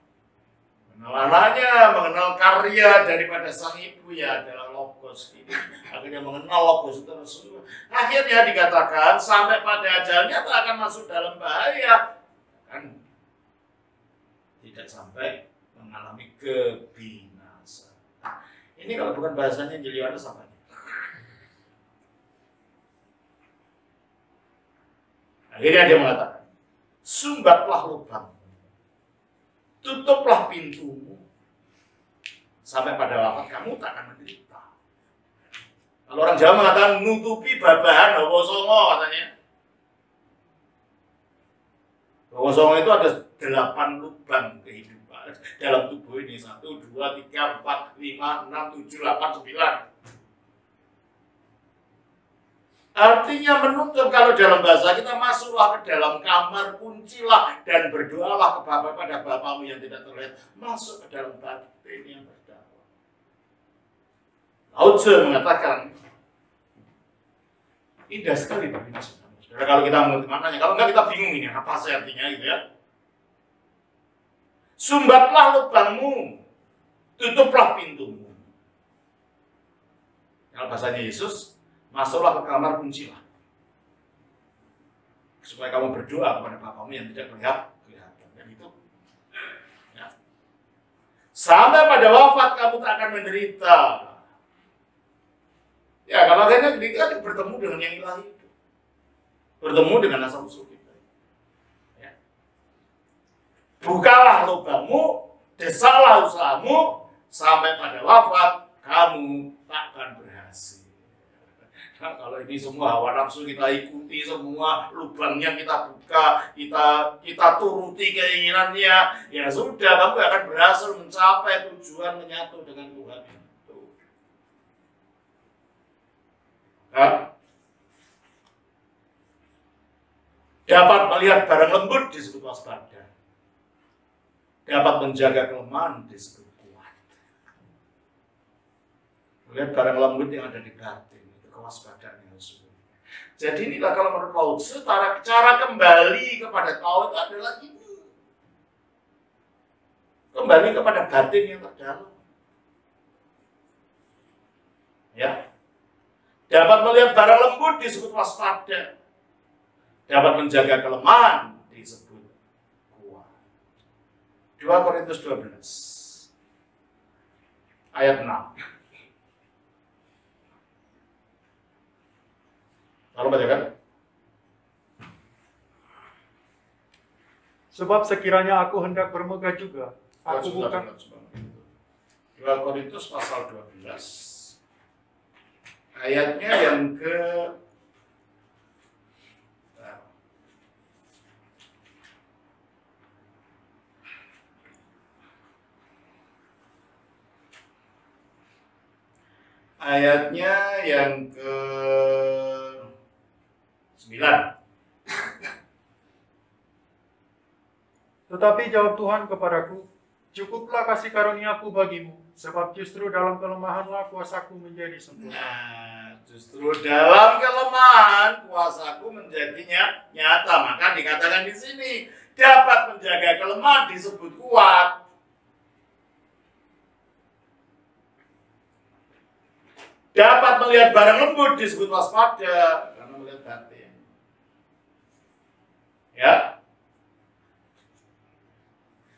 Mengenal anaknya, mengenal karya daripada sang ibu ya adalah logos ini. Akhirnya mengenal logos itu Rasulullah. Akhirnya dikatakan sampai pada ajalnya tak akan masuk dalam bahaya. Kan tidak sampai mengalami kebinasaan. Ini kalau bukan bahasanya Injil Yohanes apa? Akhirnya dia mengatakan, sumbatlah lubangmu, tutuplah pintumu, sampai pada wafat kamu tak akan menderita. Kalau orang Jawa mengatakan nutupi babahan hawa songo katanya. Hawa songo itu ada 8 lubang kehidupan dalam tubuh ini. 1, 2, 3, 4, 5, 6, 7, 8, 9. Artinya menutup. Kalau dalam bahasa kita, masuklah ke dalam kamar, kuncilah dan berdoalah kepada Bapamu yang tidak terlihat. Masuk ke dalam batin yang berdakwah. Lao Tzu mengatakan, indah sekali Pak ini sebenarnya. Saudara, kalau kita mengerti maknanya, kalau enggak kita bingung ini apa sih artinya gitu ya. Sumbatlah lubangmu, tutuplah pintumu. Kalau bahasanya Yesus, masuklah ke kamar, kuncilah. Supaya kamu berdoa kepada Bapamu yang tidak kelihatan. Dan itu. Ya. Sampai pada wafat kamu tak akan menderita. Ya, kalau akhirnya kita bertemu dengan yang ilahi itu. Bertemu dengan asal usul kita. Ya. Bukalah lubangmu, desaklah usahamu, sampai pada wafat kamu takkan berhasil. Nah, kalau ini semua hawa nafsu kita ikuti, semua lubangnya kita buka, kita turuti keinginannya, ya sudah, kamu akan berhasil mencapai tujuan menyatu dengan Tuhan itu. Kan? Dapat melihat barang lembut disebut waspada. Dapat menjaga kelemahan disebut kuat. Melihat barang lembut yang ada di batin, itu kewaspadaan yang sesungguhnya. Jadi inilah kalau menurut Lao Tzu, cara kembali kepada Tao itu adalah ini. Kembali kepada batin yang terdalam. Ya. Dapat melihat barang lembut disebut waspada. Dapat menjaga kelemahan disebut kuat. 2 Korintus 12 ayat 6. Lalu bacakan. Sebab sekiranya aku hendak bermegah juga, aku bukan 2 Korintus pasal 12. Ayatnya yang ke ayatnya yang ke 9. Tetapi jawab Tuhan kepadaku, cukuplah kasih karuniaku bagimu, sebab justru dalam kelemahanlah kuasaku menjadi sempurna. Nah, justru dalam kelemahan kuasaku menjadi nyata. Maka dikatakan di sini, dapat menjaga kelemahan disebut kuat. Dapat melihat barang lembut disebut waspada, karena melihat batin. Ya.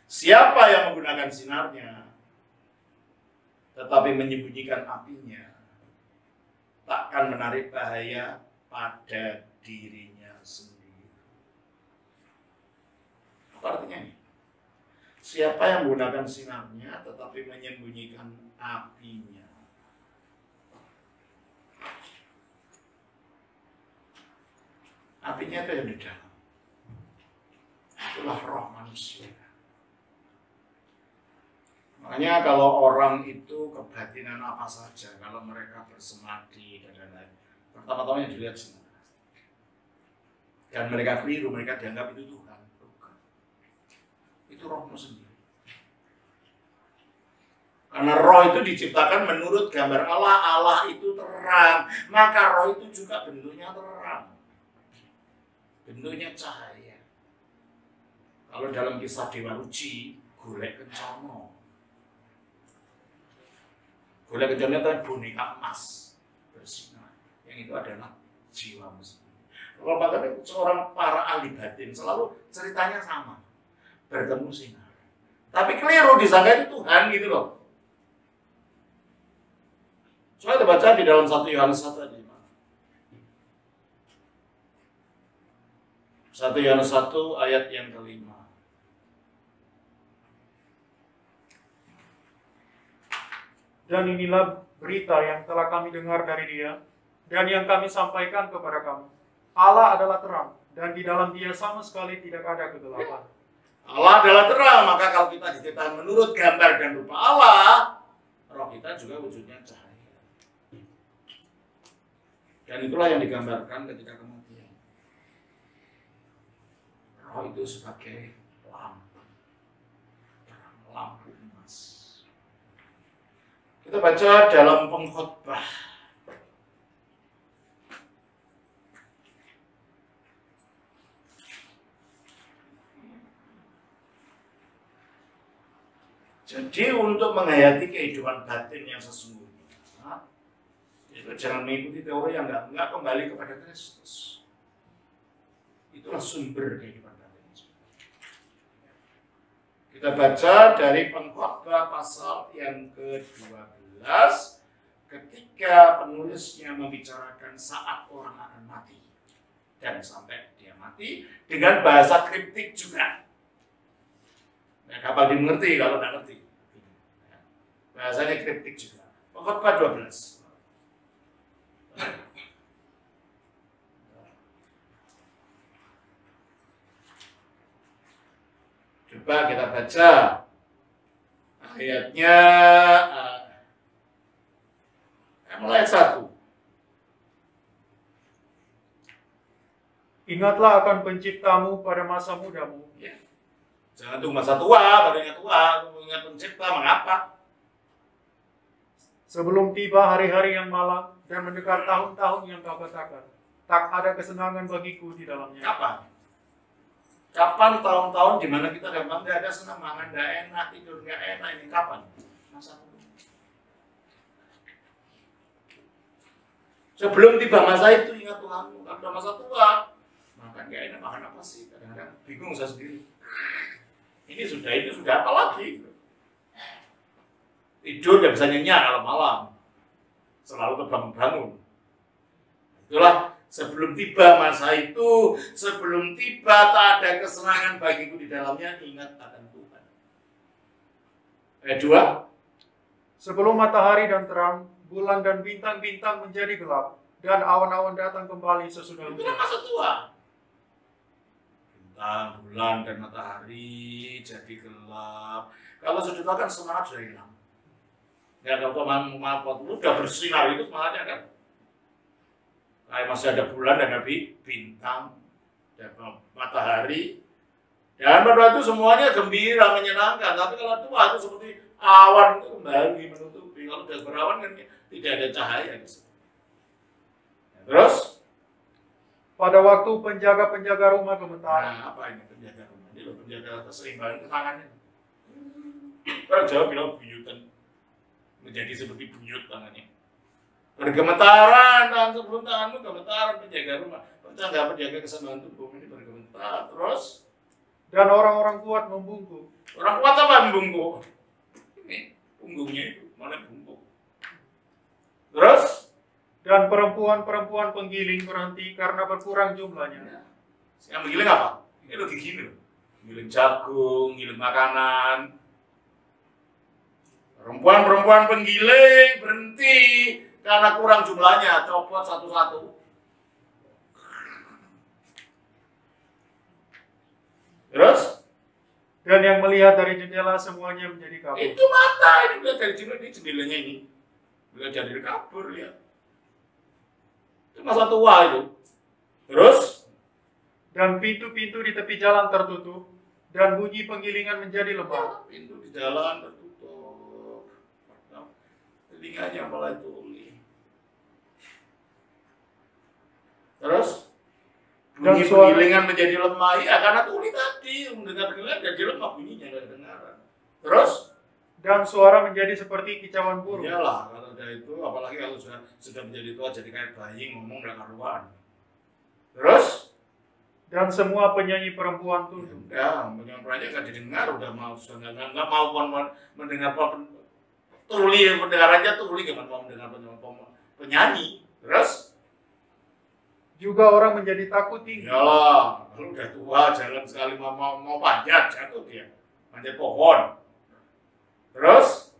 Siapa yang menggunakan sinarnya, tetapi menyembunyikan apinya, takkan menarik bahaya pada dirinya sendiri. Apa artinya ini? Siapa yang menggunakan sinarnya, tetapi menyembunyikan apinya? Apinya itu yang di dalam. Itulah roh manusia. Makanya kalau orang itu kebatinan apa saja, kalau mereka bersemadi dan lain-lain, pertama-tama yang dilihat sinar. Dan mereka keliru, mereka dianggap itu Tuhan. Bukan. Itu rohmu sendiri. Karena roh itu diciptakan menurut gambar Allah, Allah itu terang. Maka roh itu juga bentuknya terang. Bentuknya cahaya. Kalau dalam kisah Dewa Ruci, golek kencono. Golek kencono itu boneka emas bersinar. Yang itu adalah jiwamu sendiri. Kalau bahkan seorang para ahli batin selalu ceritanya sama. Bertemu sinar. Tapi keliru disangka itu Tuhan gitu loh. Soalnya baca di dalam 1 Yohanes 1 aja. 1 Yohanes 1 ayat yang ke-5. Dan inilah berita yang telah kami dengar dari Dia, dan yang kami sampaikan kepada kamu. Allah adalah terang, dan di dalam Dia sama sekali tidak ada kegelapan. Allah adalah terang, maka kalau kita diciptakan menurut gambar dan rupa Allah, roh kita juga wujudnya cahaya. Dan itulah yang digambarkan ketika kematian. Roh itu sebagai lampu, lampu emas. Kita baca dalam Pengkhotbah. Jadi untuk menghayati kehidupan batin yang sesungguhnya, itu jangan mengikuti teori yang enggak kembali kepada Kristus. Itulah sumber kehidupan batin. Kita baca dari Pengkhotbah pasal yang ke-12, ketika penulisnya membicarakan saat orang akan mati dan sampai dia mati dengan bahasa kriptik juga. Nah, kapal dimengerti kalau tidak ngerti. Bahasanya kriptik juga. Pengkhotbah 12. Coba kita baca ayatnya mulai 1. Ingatlah akan penciptamu pada masa mudamu. Ya. Jangan tunggu masa tua, baru ingat tua, ingat pencipta, mengapa? Sebelum tiba hari-hari yang malang dan mendekat tahun-tahun yang kau katakan, tak ada kesenangan bagiku di dalamnya. Kapan? Kapan tahun-tahun di mana kita gampang nggak ada senang, makan nggak enak, tidur nggak enak, ini kapan? Masa tua. Sebelum tiba masa itu ingat Tuhanmu, kalau udah masa tua, makan nggak enak, makan apa sih? Kadang-kadang bingung saya sendiri. Ini sudah apa lagi? tidur nggak bisa nyenyak kalau malam, selalu terbangun-bangun. Itulah sebelum tiba masa itu, sebelum tiba tak ada kesenangan bagiku di dalamnya, ingat akan Tuhan. Ayat 2. Sebelum matahari dan terang, bulan dan bintang-bintang menjadi gelap, dan awan-awan datang kembali sesudah Itulah hujan. masa tua. Bintang, bulan, dan matahari jadi gelap. Kalau sudah tua kan semangat sudah hilang. Ya kalau waktu udah bersinar itu semangatnya kan. Kayak masih ada bulan dan ada bintang dan matahari. Dan pada itu semuanya gembira, menyenangkan. Tapi kalau tua itu seperti awan itu kembali menutupi. Kalau udah berawan kan tidak ada cahaya. Terus? Pada waktu penjaga-penjaga rumah gemetar. Nah, apa ini penjaga rumah? Ini loh penjaga keseimbangan tangannya. Orang Jawa bilang buyutan. Menjadi seperti buyut tangannya. Bergemetaran, tangan sebelum tanganmu gemetaran, penjaga rumah. Penjaga keseimbangan tubuh ini bergemetar. Terus? Dan orang-orang kuat membungkuk. Orang kuat apa membungkuk? Ini punggungnya itu, mana bungkuk. Terus? Dan perempuan-perempuan penggiling berhenti karena berkurang jumlahnya. Yang menggiling apa? Ini lagi gini loh. Giling jagung, giling makanan. Perempuan-perempuan penggiling berhenti karena kurang jumlahnya, copot satu-satu. Terus? Dan yang melihat dari jendela semuanya menjadi kabur. Itu mata, ini melihat dari jendela, ini jendelanya ini. Melihat dari kabur, lihat. Itu masa tua itu. Terus? Dan pintu-pintu di tepi jalan tertutup, dan bunyi penggilingan menjadi lemah. Pintu di jalan tertutup. Telinganya mulai tuli. Terus? Bunyi penggilingan menjadi lemah. Ya karena tuli tadi. Mendengar-dengar jadi lemah bunyinya, nggak kedengaran. Terus? Dan suara menjadi seperti kicauan burung. Iyalah, kalau ada itu, apalagi kalau sudah menjadi tua, jadi kayak bayi ngomong nggak karuan. Terus? Dan semua penyanyi perempuan tunduk. Ya, penyanyi nggak didengar, udah mau sudah nggak mau mendengar tuli, pendengarannya tuli, gimana mau mendengar penyanyi. Terus? Juga orang menjadi takut tinggi. Iyalah, kalau udah tua, jalan sekali mau panjat, jatuh dia, panjat pohon. Terus?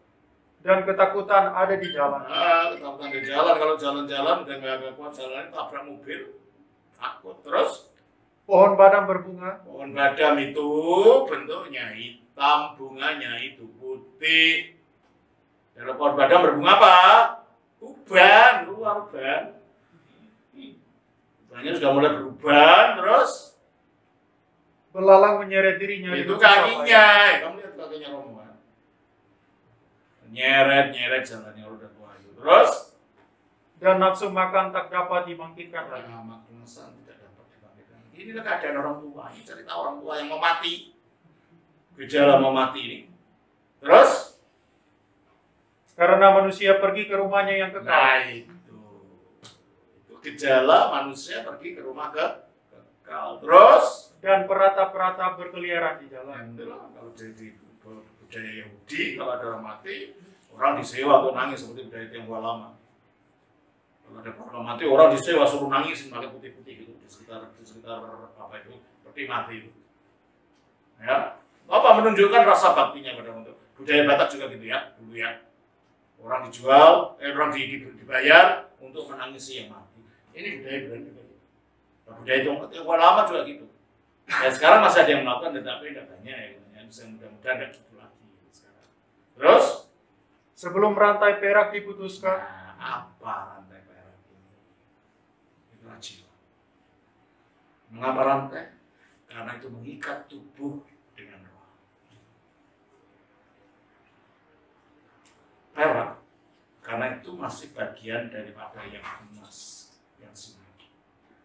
Dan ketakutan ada di jalan. Ketakutan di jalan, kalau jalan-jalan udah nggak kuat jalan, tabrak mobil, takut. Terus? Pohon badam berbunga. Pohon badam itu bentuknya hitam, bunganya itu putih. Kalau pohon badam berbunga apa? Uban, luar uban. Ubannya sudah mulai beruban, terus? Belalang menyeret dirinya. Itu kakinya, kamu lihat kakinya Romo. Nyeret jalannya udah tua itu. Terus? Dan nafsu makan tak dapat dibangkitkan lagi. Makan tidak dapat dibangkitkan. Inilah keadaan orang tua. Ini cerita orang tua yang mau mati. Gejala mau mati ini. Terus? Karena manusia pergi ke rumahnya yang kekal. Nah itu gejala manusia pergi ke rumah kekal. Terus? Dan perata-perata berkeliaran di jalan. Itulah kalau jadi budaya Yahudi, kalau ada orang mati, orang disewa untuk nangis seperti budaya Tionghoa lama. Kalau ada orang mati, orang disewa suruh nangis pakai putih-putih gitu di sekitar apa itu peti mati itu. Ya, apa menunjukkan rasa baktinya pada untuk budaya Batak juga gitu ya dulu ya. Orang dijual, orang dibayar untuk menangisi yang mati. Ini budaya juga. Nah, budaya Tionghoa lama juga gitu. Ya sekarang masih ada yang melakukan, tetapi tidak banyak ya. Bisa mudah-mudahan tidak gitu lagi sekarang. Terus? Sebelum rantai perak diputuskan. Nah, apa rantai perak ini? Itulah jiwa. Mengapa rantai? Karena itu mengikat tubuh dengan roh. Perak, karena itu masih bagian daripada yang emas, yang semati.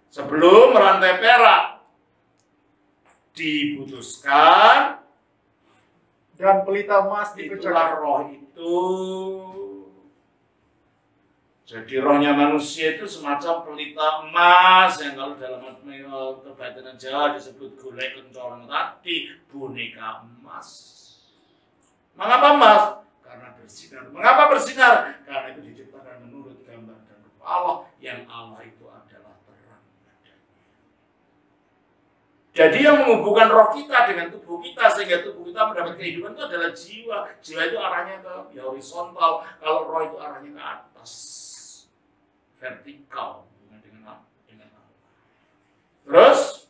Sebelum rantai perak diputuskan, dan pelita emas itulah dipecahkan. roh itu. Jadi rohnya manusia itu semacam pelita emas yang kalau dalam kebatinan Jawa disebut golek kencorong tadi, boneka emas. Mengapa emas? karena bersinar. Mengapa bersinar? Karena itu diciptakan menurut gambar dan rupa Allah, yang Allah itu adalah terang. Jadi yang menghubungkan roh kita dengan tubuh kita sehingga tubuh kita mendapat kehidupan itu adalah jiwa. Jiwa itu arahnya ke horizontal, kalau roh itu arahnya ke atas, vertikal, dengan Allah. Terus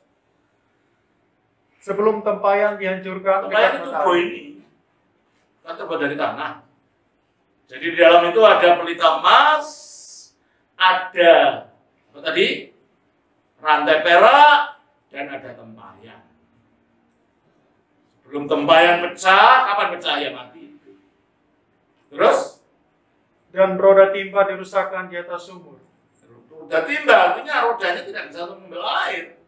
sebelum tempayan dihancurkan, tempayan itu tubuh ini kan terbuat dari tanah. Jadi di dalam itu ada pelita emas, ada apa tadi? Rantai perak, dan ada tempayan. Belum tempayan pecah, kapan pecah ya mati. Terus? Dan roda timba dirusakkan di atas sumur. Roda timba artinya rodanya tidak bisa mengambil air.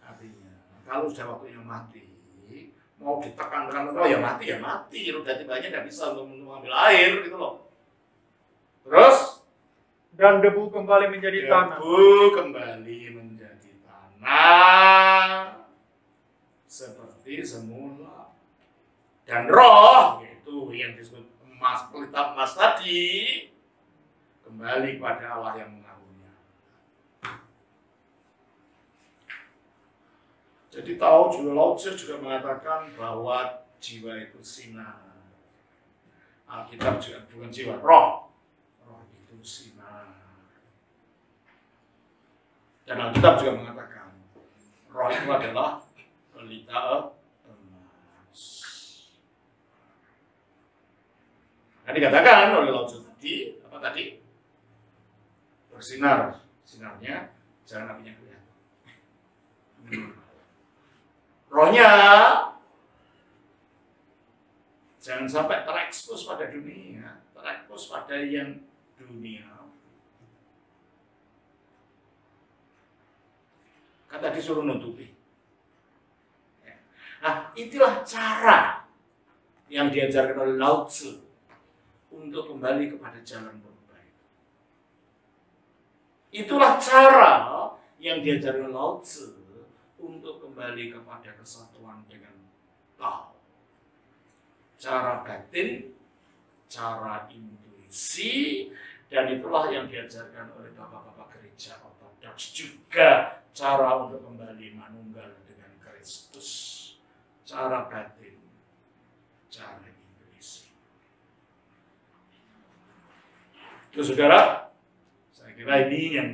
Artinya kalau sudah waktunya mati, mau ditekan-tekan ya mati. Roda timbanya tidak bisa untuk mengambil air gitu loh. Terus? Dan debu kembali menjadi tanah. Debu kembali menjadi tanah seperti semula. Dan roh, yaitu yang disebut emas, pelita emas tadi, kembali pada Allah yang mengaruhnya. Jadi tahu juga Lao Tzu juga mengatakan bahwa jiwa itu sinar. Alkitab juga bukan jiwa, roh. Roh itu sinar. Dan Alkitab juga mengatakan roh itu adalah pelita emas. Nah, dikatakan oleh Lao Tzu tadi, apa tadi? Bersinar, sinarnya jangan apinya kelihatan. Rohnya jangan sampai terekspos pada dunia, terekspos pada yang dunia. Kan tadi suruh nutupi. Nah, itulah cara yang diajarkan oleh Lao Tzu untuk kembali kepada jalan berbaik. Itulah cara yang diajarkan oleh Lao Tzu untuk kembali kepada kesatuan dengan Tao. Cara batin, cara intuisi, dan itulah yang diajarkan oleh bapak-bapak gereja Ortodoks juga. Cara untuk kembali manunggal dengan Kristus, cara batin, cara intuisi. Itu saudara, saya kira ini yang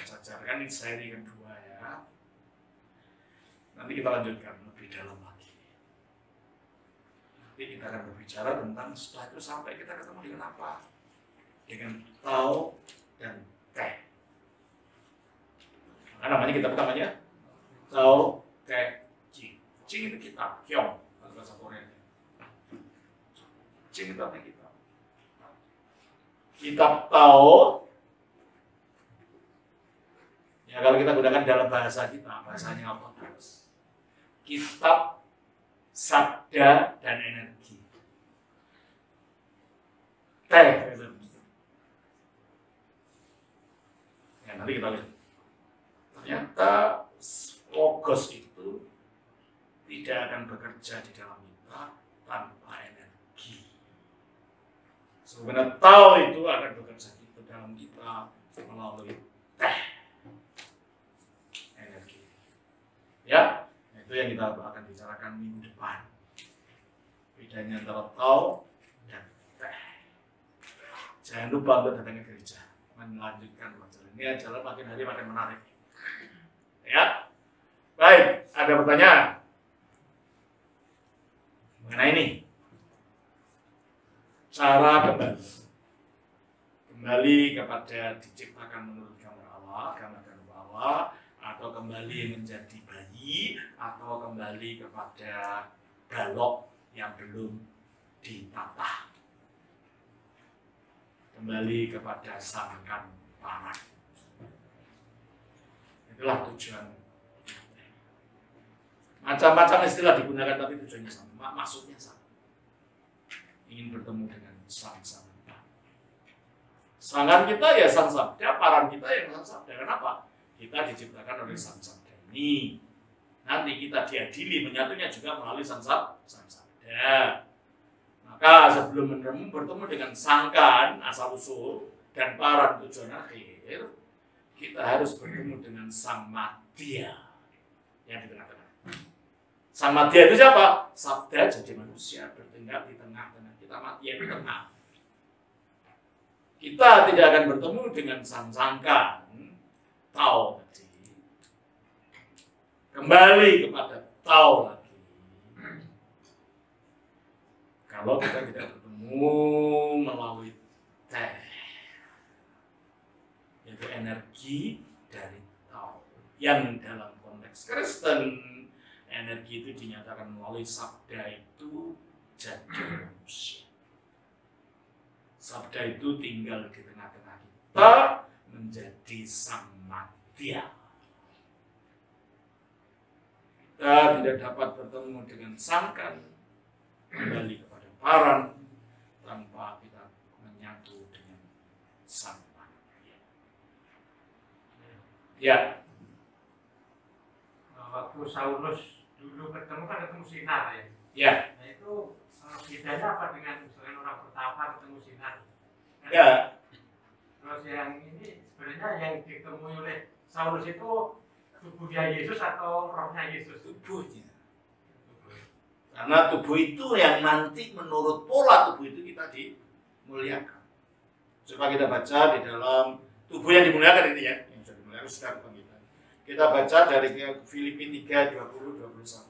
saya ajarkan, ini seri kedua ya. Nanti kita lanjutkan lebih dalam lagi. Nanti kita akan berbicara tentang setelah itu sampai kita ketemu dengan apa? Dengan Tao dan Te. Nah, namanya kitab pertamanya Tao Te Ching. Ching itu kitab, Kyong kalau bahasa Korea. Ching itu apa kitab? Kitab Tao. Ya kalau kita gunakan dalam bahasa kita, bahasanya apa? Kitab sabda dan energi. Te. Ya, nanti kita lihat. Ternyata logos itu tidak akan bekerja di dalam kita tanpa energi. Sebenarnya Tao itu akan bekerja di dalam kita melalui teh, energi. Ya, itu yang kita akan bicarakan minggu depan. Bedanya antara Tao dan teh. Jangan lupa untuk datang ke gereja, melanjutkan pelajaran ini. Jalan makin hari makin menarik. Ya, baik. Ada pertanyaan mengenai ini? Cara kembali kepada diciptakan menurut gambar Allah, atau kembali menjadi bayi, atau kembali kepada balok yang belum ditata, kembali kepada sangkan parang. Itulah tujuan. Macam-macam istilah digunakan tapi tujuannya sama, maksudnya sama. Ingin bertemu dengan sang sabda. Sangan kita ya sang sabda, parang kita yang sang sabda. Kenapa? Kita diciptakan oleh sang sabda ini. Nanti kita diadili menyatunya juga melalui sang sabda. Nah, Maka sebelum bertemu dengan sangkan asal usul dan paran tujuan akhir, kita harus bertemu dengan sang madya yang di tengah-tengah. Sang madya itu siapa? Sabda jadi manusia bertinggal di tengah-tengah. Kita madya itu tengah. Kita tidak akan bertemu dengan sang sangkan tao tadi. Kembali kepada tao lagi. Kalau kita tidak bertemu melalui teh, yaitu energi dari tao, yang dalam konteks Kristen energi itu dinyatakan melalui sabda itu jadi manusia. Sabda itu tinggal di tengah-tengah kita menjadi sang madya. Kita tidak dapat bertemu dengan sangkan kembali kepada paran tanpa kita menyatu dengan sang madya. Ya. Waktu Saulus dulu ketemu sinar ya. Ya. Nah itu bedanya apa dengan misalnya orang pertama ketemu sinar? Ya. Terus yang ini sebenarnya yang ditemui oleh Saulus itu tubuhnya Yesus atau rohnya Yesus? Tubuhnya. Karena tubuh itu yang nanti menurut pola tubuh itu kita dimuliakan. Coba kita baca di dalam tubuh yang dimuliakan ini ya, yang sudah dimuliakan sekarang kita. Kita baca dari Filipi 3:20-21.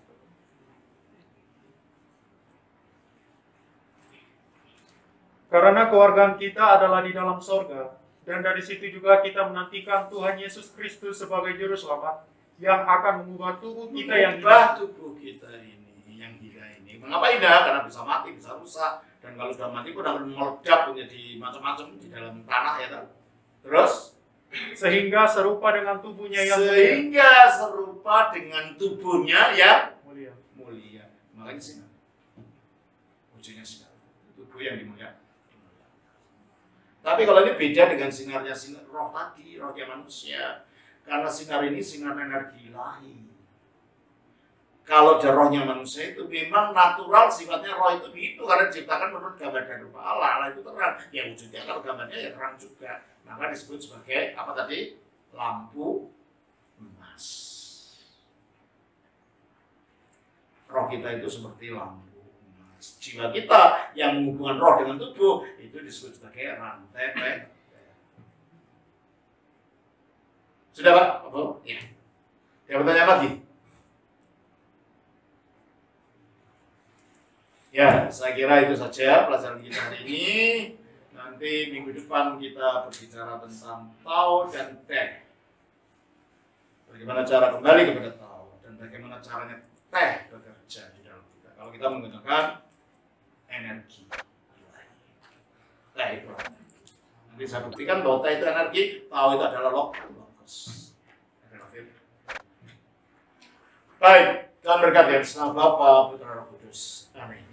Karena keluargaan kita adalah di dalam sorga, dan dari situ juga kita menantikan Tuhan Yesus Kristus sebagai Juru Selamat, yang akan mengubah tubuh kita yang mengubah tubuh kita ini, yang gila ini. Mengapa indah? Karena bisa mati, bisa rusak, dan kalau sudah mati pun akan meledak menjadi macam-macam di dalam tanah ya kan. Terus sehingga serupa dengan tubuhnya yang mulia. Makanya sinar. Ujungnya sinar. Tubuh yang dimuliakan. Tapi kalau ini beda dengan sinarnya sinar roh tadi, rohnya manusia. Karena sinar ini sinar energi ilahi. Kalau rohnya manusia itu memang natural sifatnya roh itu begitu karena diciptakan menurut gambar dan rupa Allah. Allah itu terang. Ya wujudnya kalau gambarnya ya terang juga. Maka disebut sebagai apa tadi? Lampu emas. Roh kita itu seperti lampu. Jiwa kita yang menghubungkan roh dengan tubuh itu disebut sebagai rantai pentil. Sudah Pak? Apa? Ya. Ada pertanyaan lagi? Ya, saya kira itu saja pelajaran kita hari ini. Nanti minggu depan kita berbicara tentang tao dan teh. Bagaimana cara kembali kepada tao dan bagaimana caranya teh bekerja di dalam kita. Kalau kita menggunakan energi. Teh itu nanti saya buktikan bahwa teh itu energi, tao itu adalah logos. Baik, Tuhan berkati atas nama Bapa, Putra, Roh Kudus. Amin.